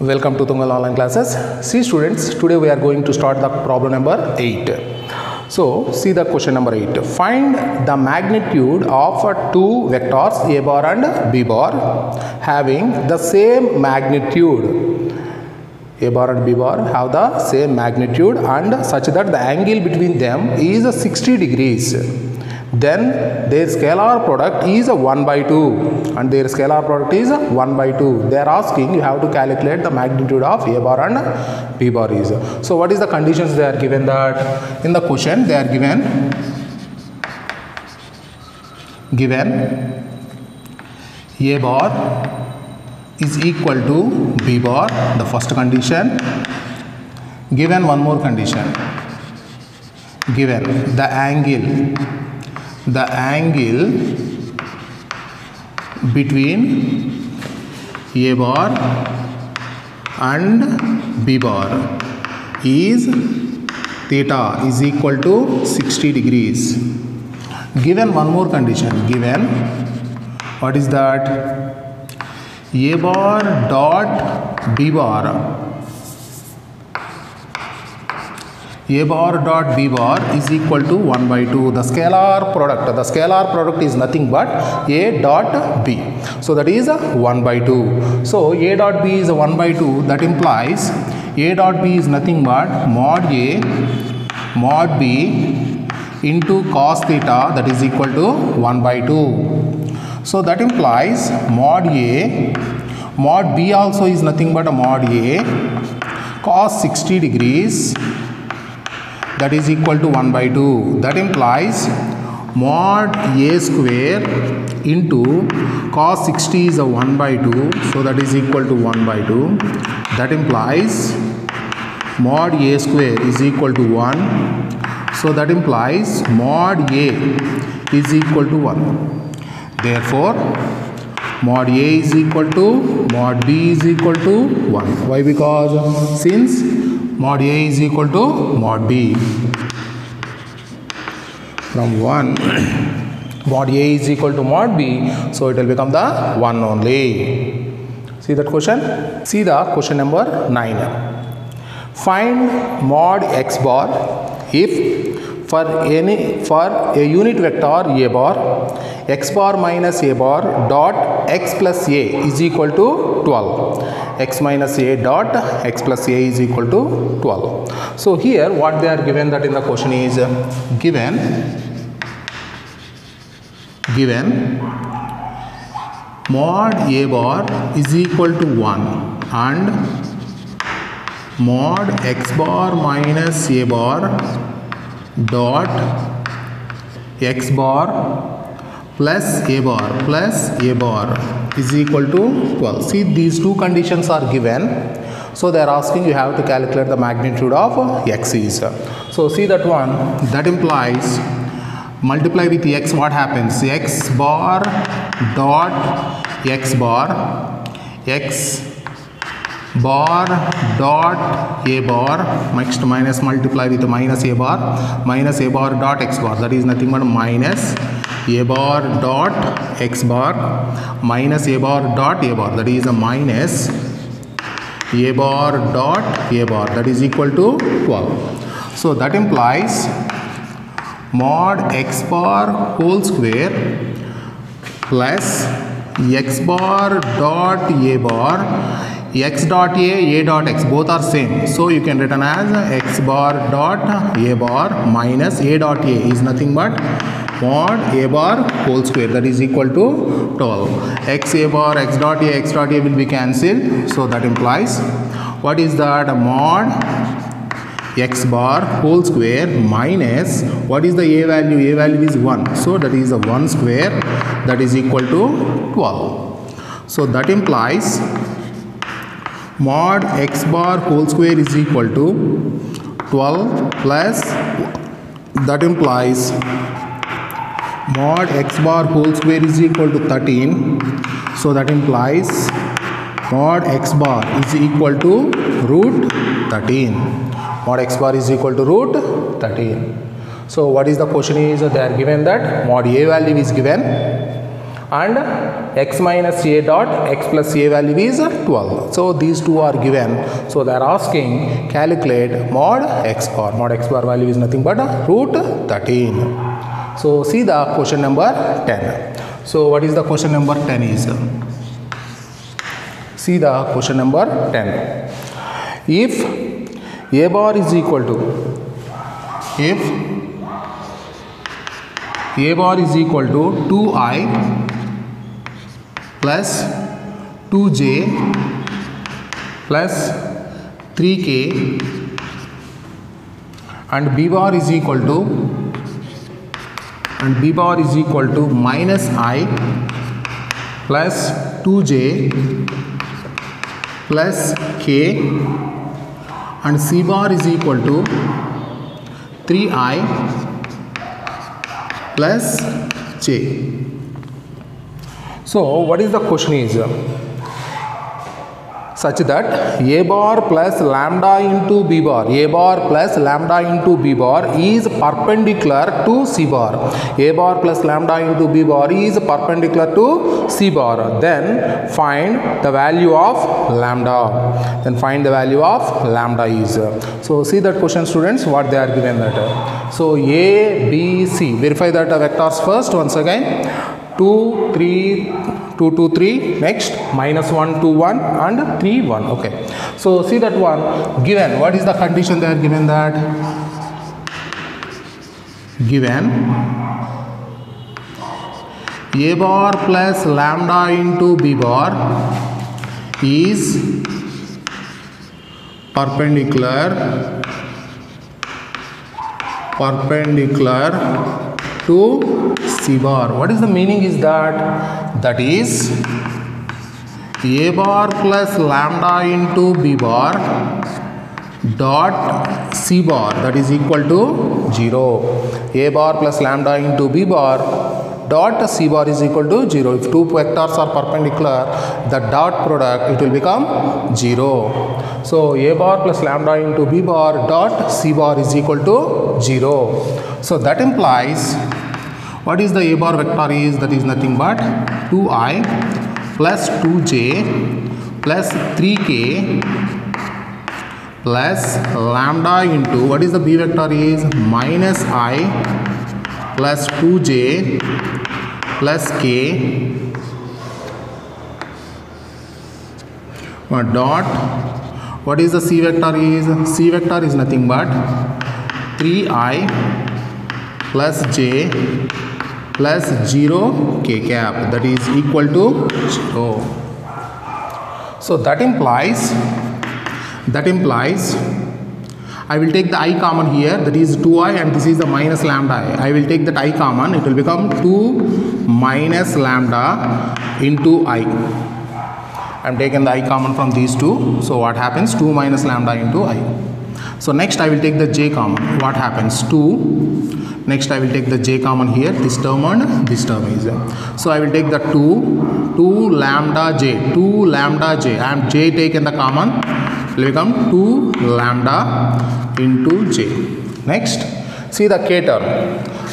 Welcome to Tungal online classes. See students, today we are going to start the problem number 8. So see the question number 8. Find the magnitude of two vectors a bar and b bar having the same magnitude. A bar and b bar have the same magnitude and such that the angle between them is 60 degrees. Then their scalar product is 1 by 2 and their scalar product is 1 by 2. They are asking you have to calculate the magnitude of a bar and b bar is. So what is the conditions they are given? That in the question they are given a bar is equal to b bar, the first condition. Given one more condition, given the angle between a bar and b bar is theta is equal to 60 degrees. Given one more condition, given what is that? A bar dot b bar, a bar dot b bar is equal to 1 by 2. The scalar product is nothing but a dot b. So that is 1 by 2. So a dot b is 1 by 2. That implies a dot b is nothing but mod a mod b into cos theta, that is equal to 1 by 2. So that implies mod a mod b also is nothing but a mod a cos 60 degrees, that is equal to 1 by 2. That implies mod a square into cos 60 is a 1 by 2. So that is equal to 1 by 2. That implies mod a square is equal to 1. So that implies mod a is equal to 1. Therefore, mod a is equal to mod b is equal to 1. Why? Because since mod a is equal to mod b, from 1 mod a is equal to mod b, so it will become the 1 only. See that question? See the question number 9. Find mod x bar if for a unit vector a bar, x bar minus a bar dot x plus a is equal to 12. X minus a dot x plus a is equal to 12. So here what they are given, that in the question is given mod a bar is equal to 1 and mod x bar minus a bar dot x bar plus a bar is equal to 12. See, these two conditions are given. So they are asking you have to calculate the magnitude of x is. So see that one, that implies multiply with x, what happens? X bar dot x bar dot a bar, next minus multiply with minus a bar dot x bar, that is nothing but minus a bar dot x bar minus a bar dot a bar, that is a minus a bar dot a bar, that is equal to 12. So that implies mod x bar whole square plus x bar dot a bar, x dot a dot x, both are same. So you can written as x bar dot a bar minus a dot a is nothing but mod a bar whole square, that is equal to 12. X a bar, x dot a will be cancelled. So that implies what is that? Mod x bar whole square minus what is the a value? A value is 1. So that is a 1 square, that is equal to 12. So that implies mod x bar whole square is equal to 12 plus, that implies mod x bar whole square is equal to 13. So that implies mod x bar is equal to root 13. Mod x bar is equal to root 13. So what is the question is, they are given that mod a value is given and x minus a dot x plus a value is 12. So these two are given. So they are asking calculate mod x bar. Mod x bar value is nothing but root 13. So see the question number 10. So what is the question number 10 is? See the question number 10. If a bar is equal to, if a bar is equal to 2i plus 2j plus 3k and b bar is equal to minus I plus 2j plus k and c bar is equal to 3i plus j. So what is the question is such that a bar plus lambda into b bar, a bar plus lambda into b bar is perpendicular to c bar. A bar plus lambda into b bar is perpendicular to c bar. Then find the value of lambda. Then find the value of lambda is. So see that question, students, what they are given that. So A, B, C. Verify that vectors first once again. 2, 3, 2, 2, 3. Next minus 1, 2, 1 and 3, 1. Okay. So see that one given. What is the condition they are given that? Given a bar plus lambda into b bar is perpendicular to c bar. What is the meaning is that? That is a bar plus lambda into b bar dot c bar, that is equal to 0. A bar plus lambda into b bar dot c bar is equal to 0. If two vectors are perpendicular, the dot product it will become 0. So a bar plus lambda into b bar dot c bar is equal to 0. So that implies what is the a bar vector is? That is nothing but 2i plus 2j plus 3k plus lambda into what is the b vector is? Minus I plus 2j plus k dot what is the c vector is? C vector is nothing but 3i plus j plus 0 k cap, that is equal to 0. So that implies I will take the I common here, that is 2i and this is the minus lambda I. I will take that I common, it will become 2 minus lambda into I. I am taking the I common from these two. So what happens? 2 minus lambda into I. So next I will take the j common. What happens? 2. Next I will take the j common here, this term and this term is. So I will take the 2 lambda j, I am j taken the common, will become 2 lambda into j. Next see the k term.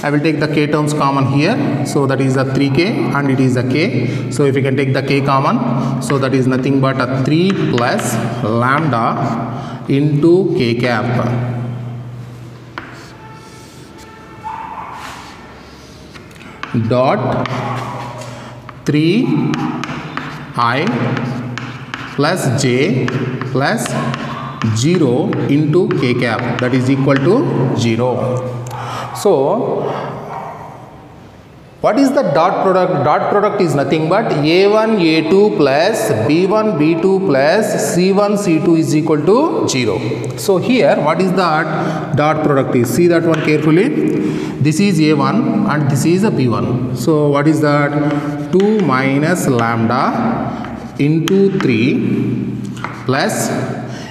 I will take the k terms common here, so that is the 3k and it is the k. So if you can take the k common, so that is nothing but a 3 plus lambda into k cap dot 3i plus j plus 0 into k cap, that is equal to 0. So what is the dot product? Dot product is nothing but a1 a2 plus b1 b2 plus c1 c2 is equal to 0. So here what is the dot product is? See that one carefully. This is a1 and this is a b1. So what is that? 2 minus lambda into 3 plus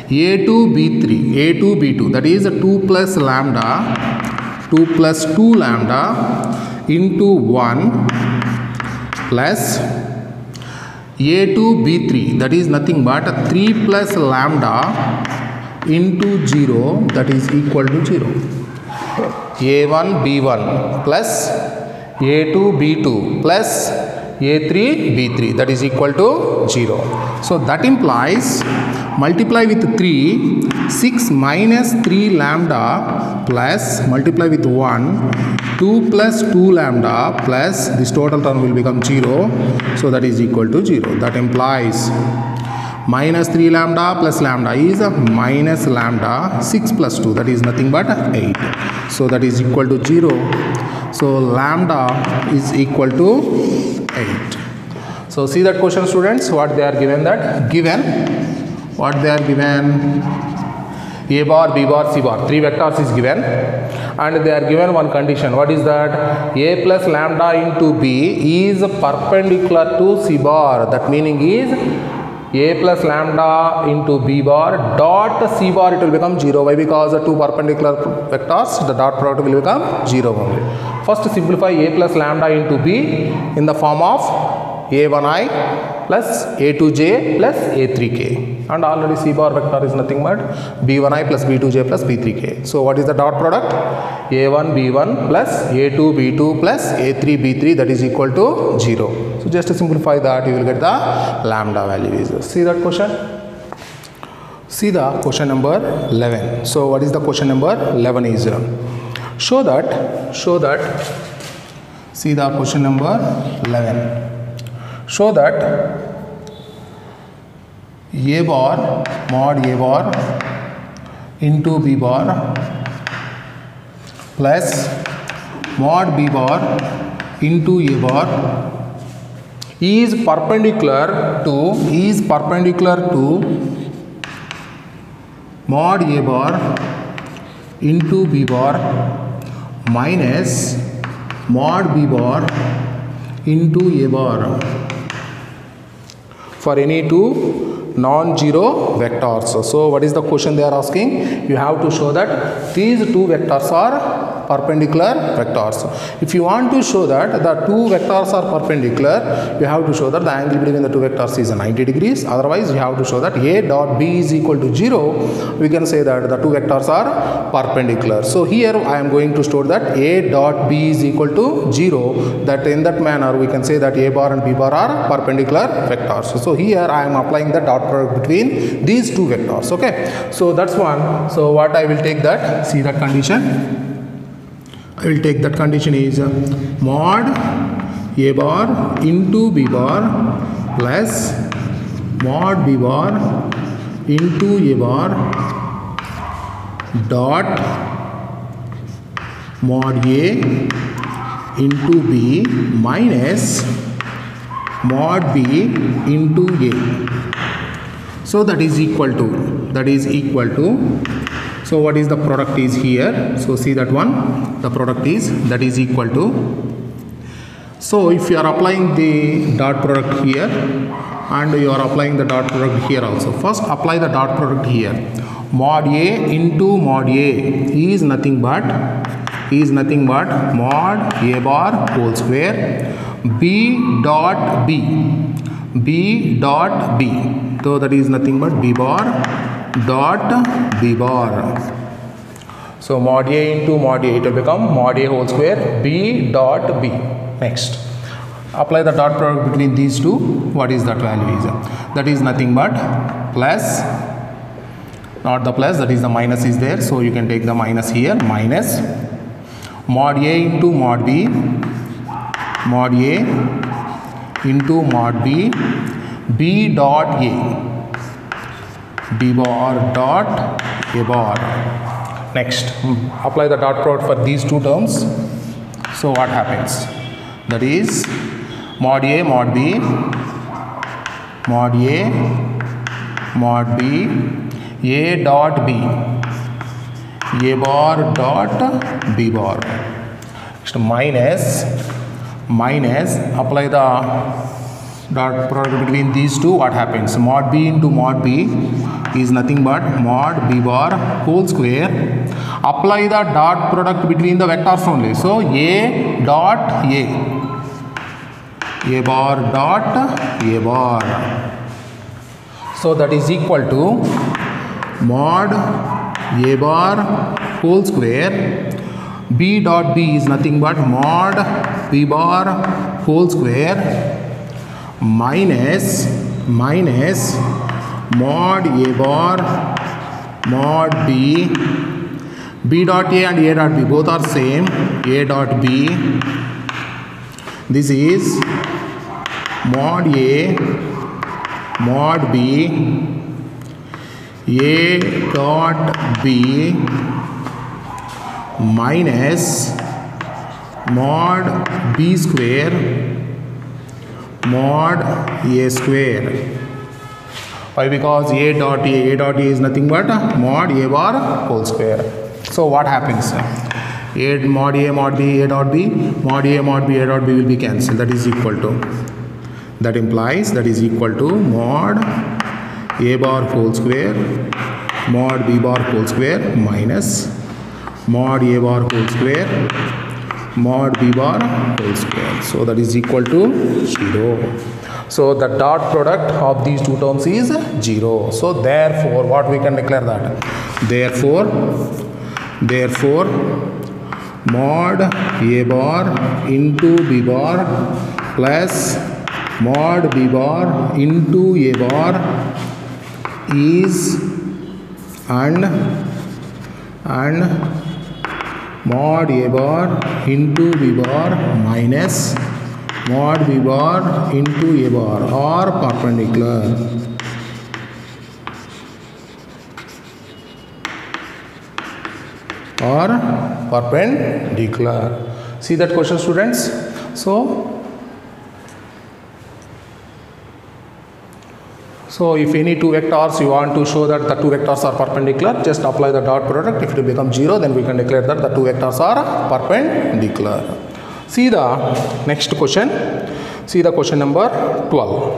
a2 b2, that is 2 plus lambda, 2 plus 2 lambda into 1 plus a2 b3, that is nothing but 3 plus lambda into 0, that is equal to 0. a1 b1 plus a2 b2 plus a3 b3, that is equal to 0. So that implies multiply with 3, 6 minus 3 lambda plus multiply with 1, 2 plus 2 lambda plus this total term will become 0. So that is equal to 0. That implies minus 3 lambda plus lambda is minus lambda, 6 plus 2, that is nothing but 8. So that is equal to 0. So lambda is equal to 8. So see that question, students, what they are given, that given what they are given, a bar, b bar, c bar, 3 vectors is given, and they are given one condition. What is that? A plus lambda into b is perpendicular to c bar. That meaning is a plus lambda into b bar dot c bar, it will become 0. Why? Because the two perpendicular vectors, the dot product will become 0 only. First simplify a plus lambda into b in the form of a1i plus a2j plus a3k, and already c bar vector is nothing but b1i plus b2j plus b3k. So what is the dot product? a1 b1 plus a2 b2 plus a3 b3, that is equal to 0. So just to simplify that, you will get the lambda value. See that question? See the question number 11. So what is the question number 11 is? Show that, see the question number 11. Show that a bar mod a bar into b bar plus mod b bar into a bar is perpendicular to mod a bar into b bar minus mod b bar into a bar for any two non-zero vectors. So what is the question they are asking? You have to show that these two vectors are perpendicular vectors. If you want to show that the two vectors are perpendicular, you have to show that the angle between the two vectors is 90 degrees. Otherwise, you have to show that a dot b is equal to 0. We can say that the two vectors are perpendicular. So here I am going to store that a dot b is equal to 0. That in that manner we can say that a bar and b bar are perpendicular vectors. So here I am applying the dot product between these two vectors. Okay. So that's one. So what I will take that, see that condition. I will take that condition is mod a bar into b bar plus mod b bar into a bar dot mod a into b minus mod b into a. So that is equal to, so what is the product is here? So see that one, the product is, that is equal to. So if you are applying the dot product here and you are applying the dot product here also. First apply the dot product here. Mod a into mod a is nothing but mod a bar whole square b dot b. So that is nothing but b bar dot b bar. So mod a into mod a, it will become mod a whole square b dot b. Next, apply the dot product between these two. What is that value is? That is nothing but plus, not the plus, that is the minus is there. So you can take the minus here, minus mod a into mod b, mod a into mod b, b dot a, b bar dot a bar. Next, apply the dot product for these two terms. So what happens? That is mod a mod b, mod a mod b, a dot b, a bar dot b bar. Next, minus apply the dot product between these two. What happens? Mod b into mod b is nothing but mod b bar whole square. Apply the dot product between the vectors only. So a dot a bar dot a bar. So that is equal to mod a bar whole square, b dot b is nothing but mod b bar whole square minus mod A bar mod B, B dot A and A dot B both are same, A dot B, this is mod A mod B, A dot B minus mod B square mod A square. Why? Because A dot A is nothing but mod A bar whole square. So what happens? Mod A mod B A dot B, mod A mod B A dot B will be cancelled. That is equal to, that implies that is equal to mod A bar whole square mod B bar whole square minus mod A bar whole square mod B bar whole square. So that is equal to 0. So the dot product of these two terms is 0. So therefore what we can declare that? Therefore mod A bar into B bar plus mod B bar into A bar is and mod A bar into B bar minus mod B bar into A bar are perpendicular. Or perpendicular. See that question, students? So if any two vectors you want to show that the two vectors are perpendicular, just apply the dot product. If it becomes 0, then we can declare that the two vectors are perpendicular. See the next question. See the question number 12.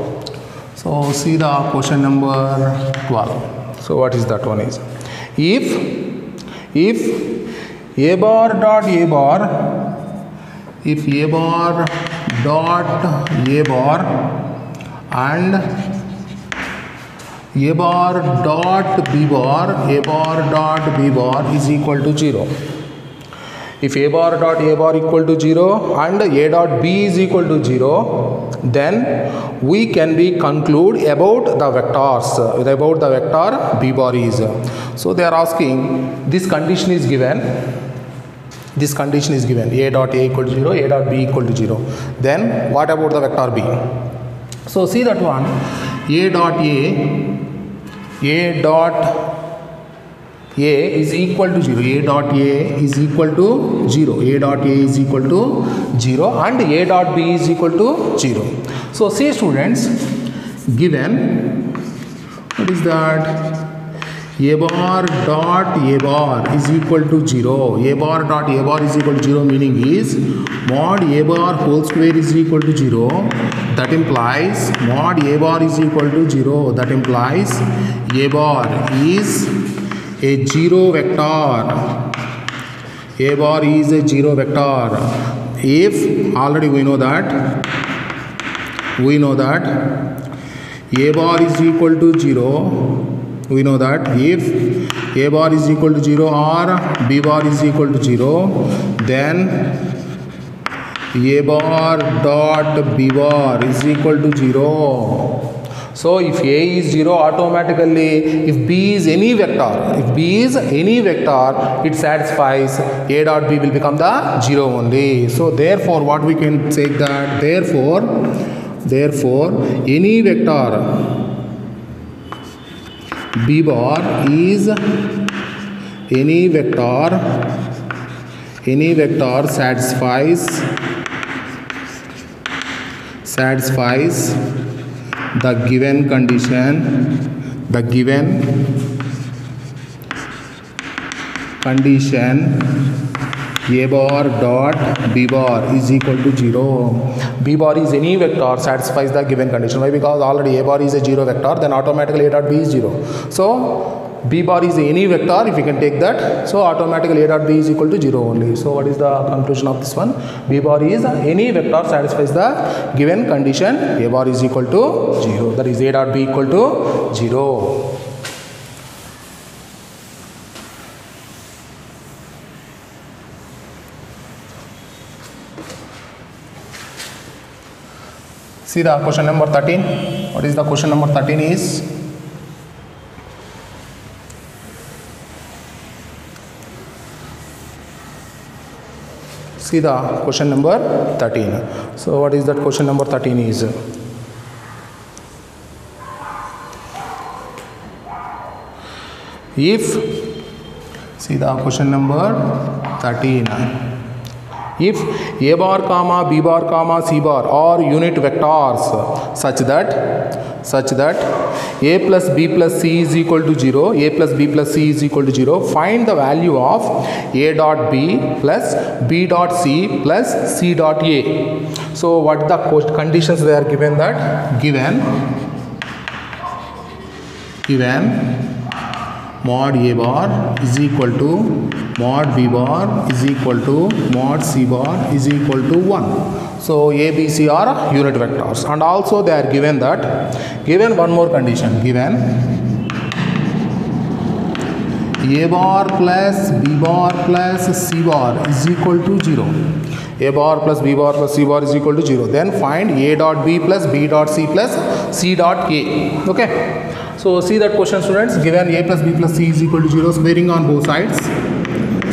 So see the question number 12. So what is that one is? If A bar dot A bar, if A bar dot A bar and A bar dot B bar, A bar dot B bar is equal to 0. If A bar dot A bar equal to 0 and A dot B is equal to 0, then we can be conclude about the vectors, about the vector B bar is. So they are asking, this condition is given. This condition is given, A dot A equal to 0, A dot B equal to 0. Then what about the vector B? So see that one, A dot A is equal to 0, A dot A is equal to 0, A dot A is equal to 0 and A dot B is equal to 0. So see students, given, what is that? A bar dot A bar is equal to 0, A bar dot A bar is equal to 0 meaning is mod A bar whole square is equal to 0. That implies mod A bar is equal to 0. That implies A bar is a 0 vector. A bar is a 0 vector. If already we know that A bar is equal to 0, we know that if A bar is equal to 0 or B bar is equal to 0, then A bar dot B bar is equal to 0. So if A is 0, automatically if B is any vector, it satisfies A dot B will become the 0 only. So therefore what we can say that therefore any vector B bar is any vector satisfies the given condition, A bar dot B bar is equal to 0. B bar is any vector satisfies the given condition. Why? Because already A bar is a 0 vector, then automatically A dot B is 0. So B bar is any vector, if we can take that, so automatically A dot B is equal to 0 only. So what is the conclusion of this one? B bar is any vector satisfies the given condition, A bar is equal to 0. That is A dot B equal to 0. See the question number 13. What is the question number 13 is? See the question number 13. So what is that question number 13 is? If, see the question number 13. If a bar comma b bar comma c bar are unit vectors such that a plus b plus c is equal to 0, a plus b plus c is equal to 0, find the value of a dot b plus b dot c plus c dot a. So what the conditions they are given? That given mod a bar is equal to mod b bar is equal to mod c bar is equal to 1. So a, b, c are unit vectors, and also they are given one more condition, given a bar plus b bar plus c bar is equal to 0. A bar plus b bar plus c bar is equal to 0. Then find a dot b plus b dot c plus c dot a. Okay. So see that question, students. Given a plus b plus c is equal to 0, squaring on both sides.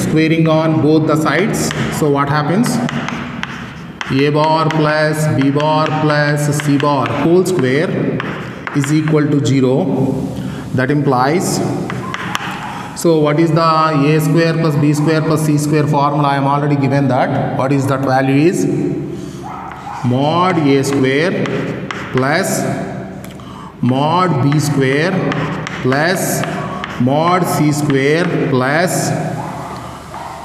Squaring on both the sides. So what happens? A bar plus b bar plus c bar whole square is equal to 0. That implies, so what is the a square plus b square plus c square formula? I am already given that. What is that value is? Mod a square plus mod b square plus mod c square plus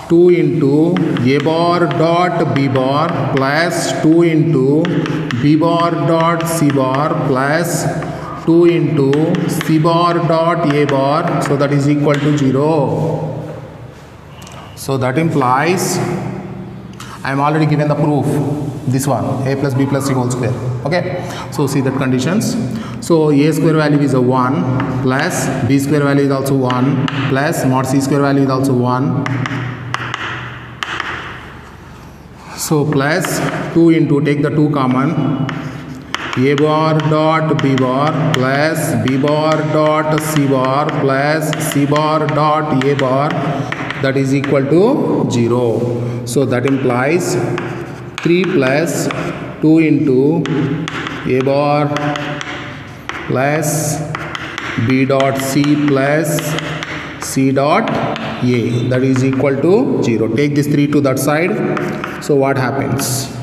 2 into a bar dot b bar plus 2 into b bar dot c bar plus 2 into c bar dot a bar. So that is equal to 0. So that implies, I am already given the proof. This one, a plus b plus c whole square. Okay. So see that conditions. So a square value is a 1 plus b square value is also 1 plus mod c square value is also 1. So plus 2 into, take the 2 common, a bar dot b bar plus b bar dot c bar plus c bar dot a bar, that is equal to 0. So that implies 3 plus 2 into a bar plus b dot c plus c dot a, that is equal to 0. Take this 3 to that side. So what happens?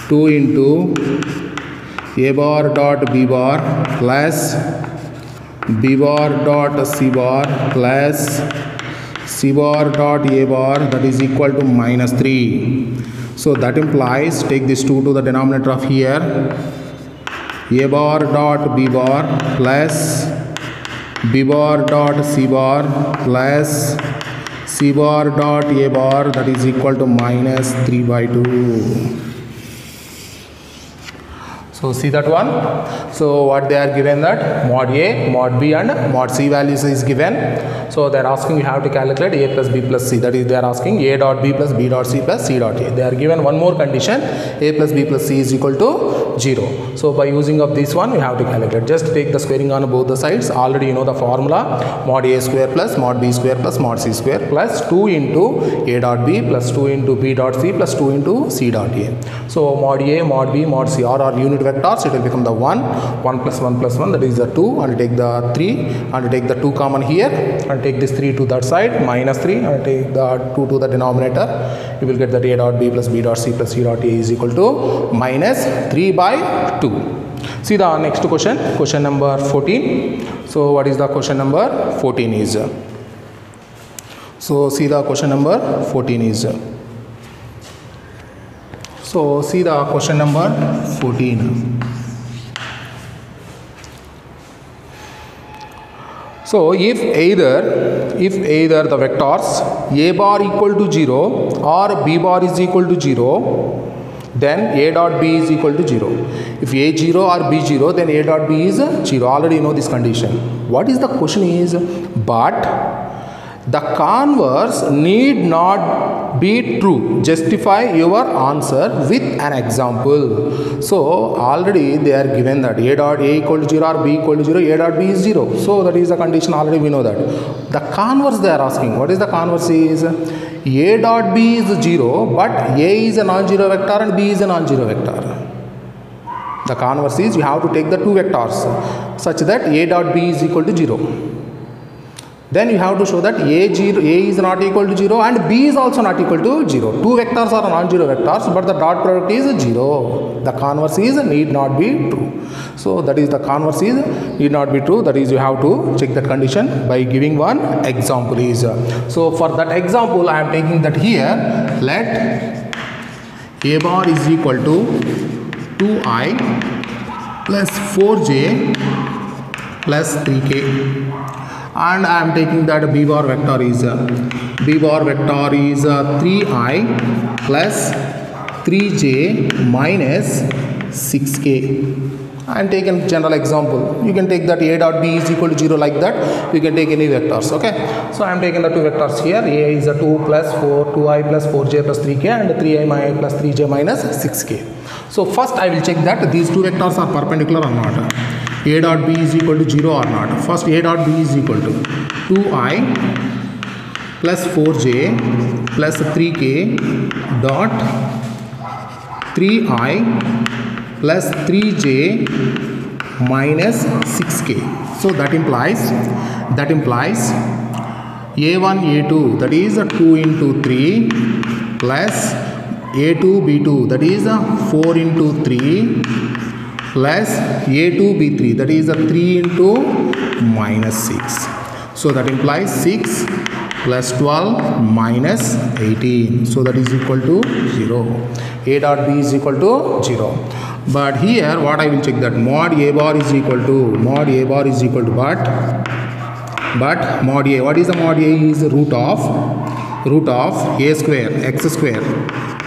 2 into a bar dot b bar plus b bar dot c bar plus c bar dot a bar, that is equal to minus 3. So that implies, take this 2 to the denominator of here, a bar dot b bar plus b bar dot c bar plus c bar dot a bar, that is equal to minus 3 by 2. So see that one. So what they are given, that mod a, mod b and mod c values is given. So they are asking you have to calculate a plus b plus c. That is, they are asking a dot b plus b dot c plus c dot a. They are given one more condition, a plus b plus c is equal to 0. So by using of this one, you have to calculate. Just take the squaring on both the sides. Already you know the formula, mod a square plus mod b square plus mod c square plus 2 into a dot b plus 2 into b dot c plus 2 into c dot a. So mod a, mod b, mod c are unit vectors. It will become the 1 plus 1 plus 1, that is the 2, and take the 3 and take the 2 common here and take this 3 to that side, minus 3, and take the 2 to the denominator. You will get that a dot b plus b dot c plus c dot a is equal to minus 3 by 2. See the next question, question number 14. So what is the question number 14 is? So see the question number 14 is. So see the question number 14. So if either the vectors a bar equal to 0 or b bar is equal to 0, then a dot b is equal to 0. If a 0 or b 0, then a dot b is 0. Already you know this condition. What is the question is, but The converse need not be true. Justify your answer with an example. So already they are given that a dot a equal to 0 or b equal to 0, a dot b is 0. So that is the condition, already we know that. The converse they are asking. What is the converse is? A dot b is 0, but a is a non-zero vector and b is a non-zero vector. The converse is you have to take the two vectors such that a dot b is equal to 0. Then you have to show that a is not equal to 0 and b is also not equal to 0. Two vectors are non-zero vectors, but the dot product is 0. The converse is need not be true. So that is the converse is need not be true. That is you have to check that condition by giving one example is. So for that example I am taking that here, let a bar is equal to 2i plus 4j plus 3k. And I am taking that b bar vector is 3i plus 3j minus 6k. I am taking general example. You can take that a dot b is equal to 0 like that. You can take any vectors. Okay. So I am taking the two vectors here. A is a 2 plus 4, 2i plus 4j plus 3k, and 3i plus 3j minus 6k. So first I will check that these two vectors are perpendicular or not. A dot b is equal to 0 or not. First a dot b is equal to 2i plus 4j plus 3k dot 3i plus 3j minus 6k. So that implies a1 a2 that is 2 into 3 plus a2 b2 that is 4 into 3 plus a2 b3 that is 3 into minus 6. So that implies 6 plus 12 minus 18. So that is equal to 0. A dot b is equal to 0. But here what I will check that mod a bar is equal to but mod a, what is the mod a is root of a square x square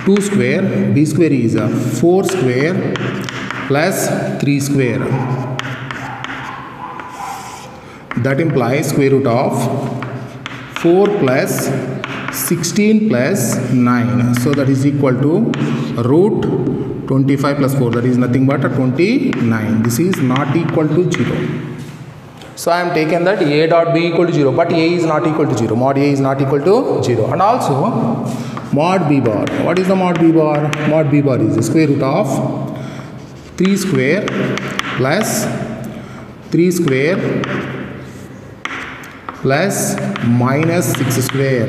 2 square b square is 4 square plus 3 square. That implies square root of 4 plus 16 plus 9. So that is equal to root 25 plus 4. That is nothing but 29. This is not equal to 0. So I am taking that a dot b equal to 0, but a is not equal to 0. Mod a is not equal to 0. And also mod b bar. What is the mod b bar? Mod b bar is the square root of 3 square plus 3 square plus minus 6 square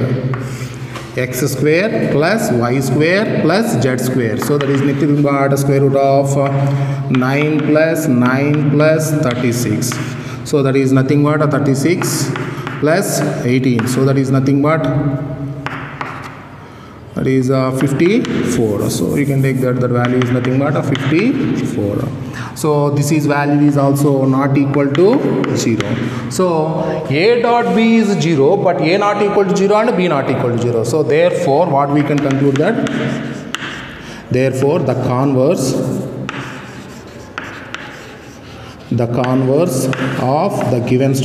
x square plus y square plus z square. So that is nothing but square root of 9 plus 36. So that is nothing but 36 plus 18. So that is nothing but that is 54. So you can take that value is nothing but 54. So this is value is also not equal to 0. So a dot b is 0, but a not equal to 0 and b not equal to 0. So therefore what we can conclude that therefore the converse of the given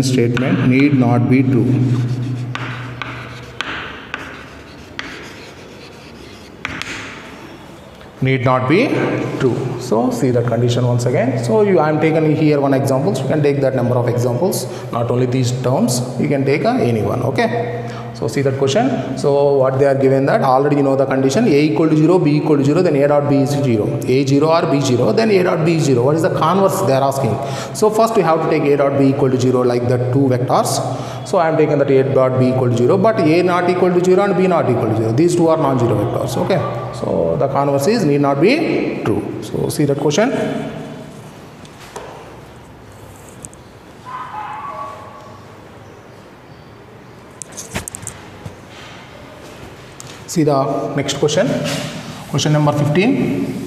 statement need not be true. Need not be true. So see that condition once again. So I am taking here one example. So you can take that number of examples. Not only these terms, you can take any one. Okay. So see that question. So what they are given that already you know the condition a equal to 0, b equal to 0, then a dot b is 0. A 0 or b 0, then a dot b is 0. What is the converse they are asking? So first we have to take a dot b equal to 0 like the two vectors. So I am taking that a dot b equal to 0, but a not equal to 0 and b not equal to 0. These two are non-zero vectors. Okay. So the converse is need not be true. So see that question. See the next question. Question number 15.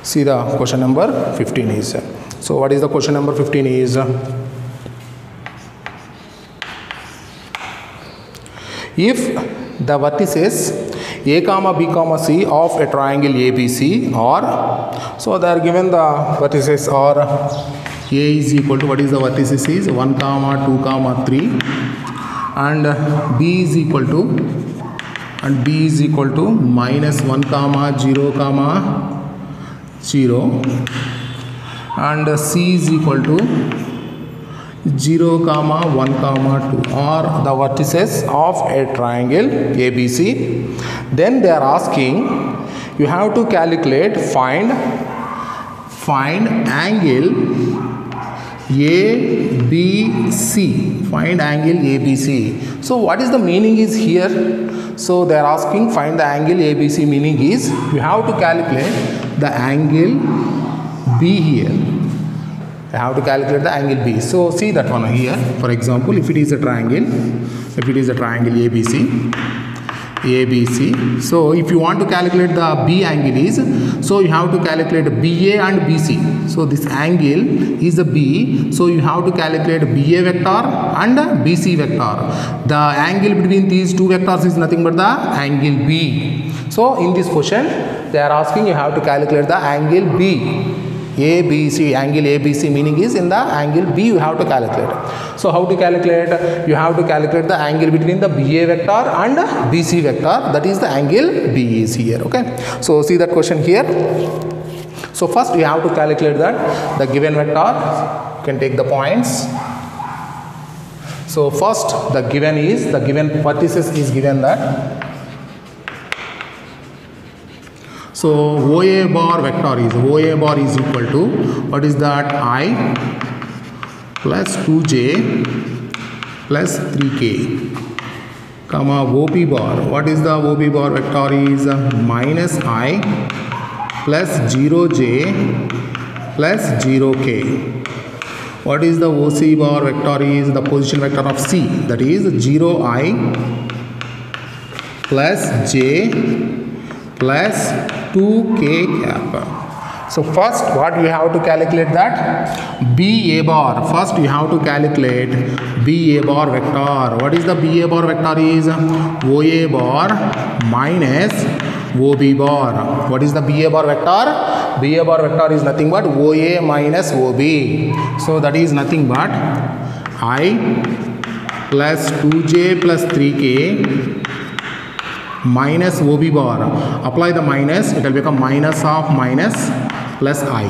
See the question number 15 is. So what is the question number 15 is? If the vertices A comma B comma C of a triangle ABC are, so they are given the vertices are A is equal to, what is the vertices is 1 comma 2 comma 3, and B is equal to minus 1 comma 0 comma 0, and C is equal to 0 comma 1 comma 2 are the vertices of a triangle ABC. Then they are asking, you have to calculate, find angle ABC. Find angle ABC. So what is the meaning is here? So they are asking, find the angle ABC. Meaning is you have to calculate the angle B here. I have to calculate the angle B. So see that one here. For example, if it is a triangle ABC. So if you want to calculate the B angle is, so you have to calculate BA and BC. So this angle is the B. So you have to calculate BA vector and BC vector. The angle between these two vectors is nothing but the angle B. So in this question, they are asking you have to calculate the angle B. ABC, angle ABC, meaning is in the angle B you have to calculate. So how to calculate? You have to calculate the angle between the BA vector and BC vector, that is the angle B is here. Okay, so see that question here. So first you have to calculate that the given vector, you can take the points. So first the given vertices is given that. So OA bar vector is equal to, what is that, I plus 2j plus 3k, comma OP bar. What is the OP bar vector is minus I plus 0j plus 0k. What is the OC bar vector is the position vector of C, that is 0I plus j plus 2k cap. So first what we have to calculate that BA bar. First you have to calculate BA bar vector. What is the BA bar vector is OA bar minus OB bar. What is the BA bar vector? BA bar vector is nothing but OA minus OB. So that is nothing but I plus 2j plus 3k minus OB bar. Apply the minus, it will become minus of minus plus I.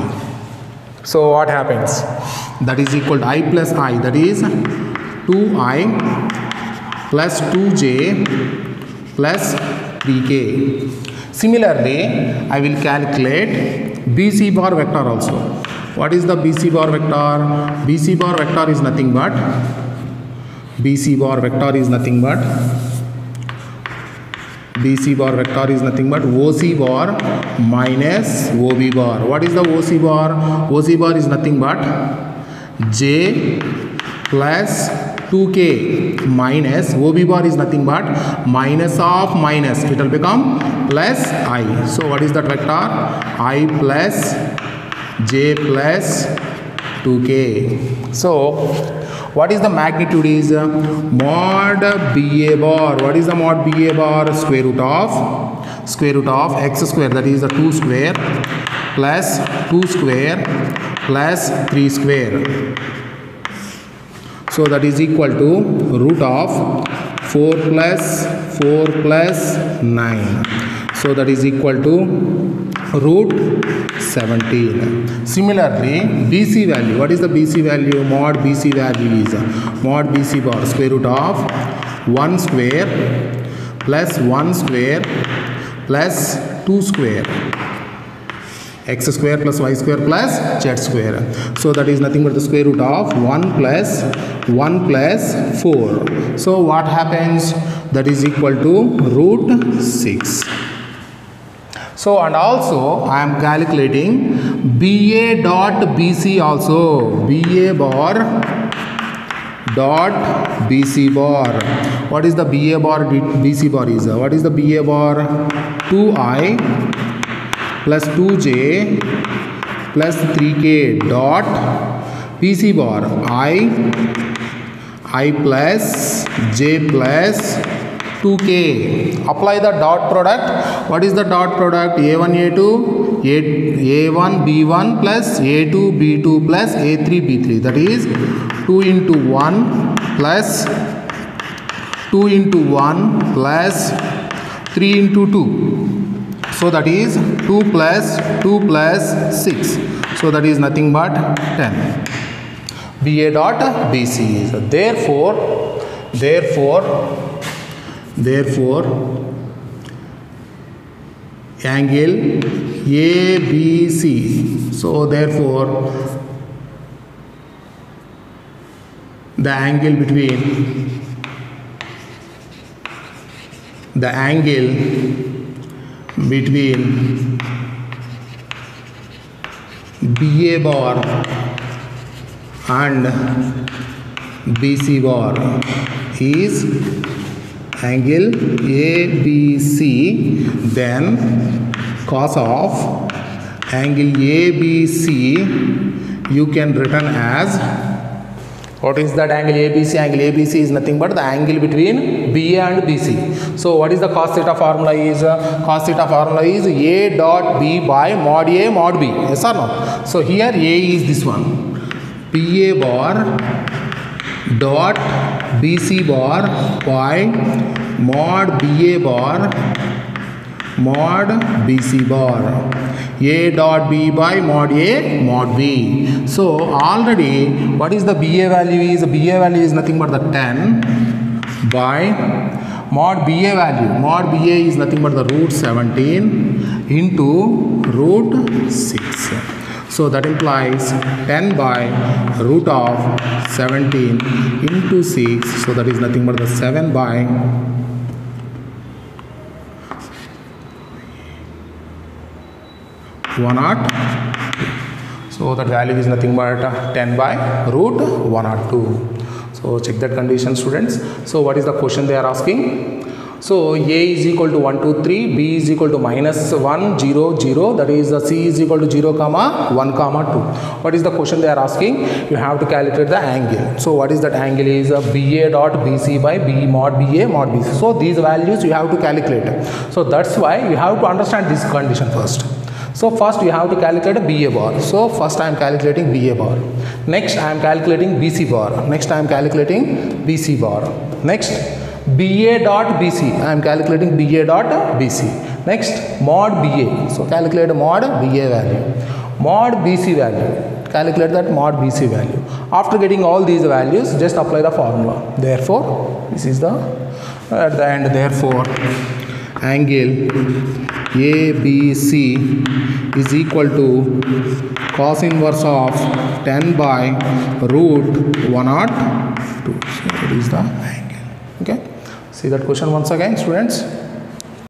So what happens? That is equal to I plus I, that is 2I plus 2j plus 3k. Similarly, I will calculate BC bar vector also. What is the BC bar vector? BC bar vector is nothing but OC bar minus OB bar. What is the OC bar? OC bar is nothing but J plus 2k minus OB bar is nothing but minus of minus. It will become plus I. So what is that vector? I plus J plus 2k. So what is the magnitude is mod BA bar. What is the mod BA bar? Square root of x square, that is the 2 square plus 2 square plus 3 square. So that is equal to root of 4 plus 9. So that is equal to root 17. Similarly, BC value. What is the BC value? Mod BC value is mod BC bar square root of 1 square plus 1 square plus 2 square, x square plus y square plus z square. So that is nothing but the square root of 1 plus 4. So what happens? That is equal to root 6. So and also I am calculating BA dot BC also. BA bar dot BC bar. What is the BA bar BC bar is? What is the BA bar? 2I plus 2j plus 3k dot BC bar I plus j plus 2k. Apply the dot product. What is the dot product? A1 A2 A1 B1 plus A2 B2 plus A3 B3, that is 2 into 1 plus 2 into 1 plus 3 into 2. So that is 2 plus 2 plus 6. So that is nothing but 10. BA dot BC. So therefore angle ABC. So therefore the angle between BA bar and BC bar is angle ABC, then cos of angle ABC you can written as, what is that angle ABC? Angle ABC is nothing but the angle between BA and BC. So what is the cos theta formula is? Cos theta formula is A dot B by mod A mod B. Yes or no? So here A is this one. BA bar dot BC bar by mod BA bar mod BC bar. A dot B by mod A mod B. So already what is the BA value is? BA value is nothing but the 10 by mod BA value. Mod BA is nothing but the root 17 into root 6. So that implies 10 by root of 17 into 6. So that is nothing but the 7 by 102. So that value is nothing but 10 by root 102. So check that condition, students. So what is the question they are asking? So A is equal to 1 2 3, B is equal to minus 1 0 0, that is C is equal to 0 comma 1 comma 2. What is the question they are asking? You have to calculate the angle. So what is that angle is? BA dot BC by B mod BA mod BC. So these values you have to calculate. So that's why you have to understand this condition first. So first you have to calculate a BA bar. So first I am calculating BA bar. Next I am calculating BC bar. Next I am calculating BC bar. Next BA dot BC. I am calculating BA dot BC. Next mod BA. So calculate mod BA value. Mod BC value. Calculate that mod BC value. After getting all these values, just apply the formula. Therefore, this is the at the end. Therefore, angle ABC is equal to cos inverse of 10 by root 102. So that is the angle. Okay. See that question once again, students.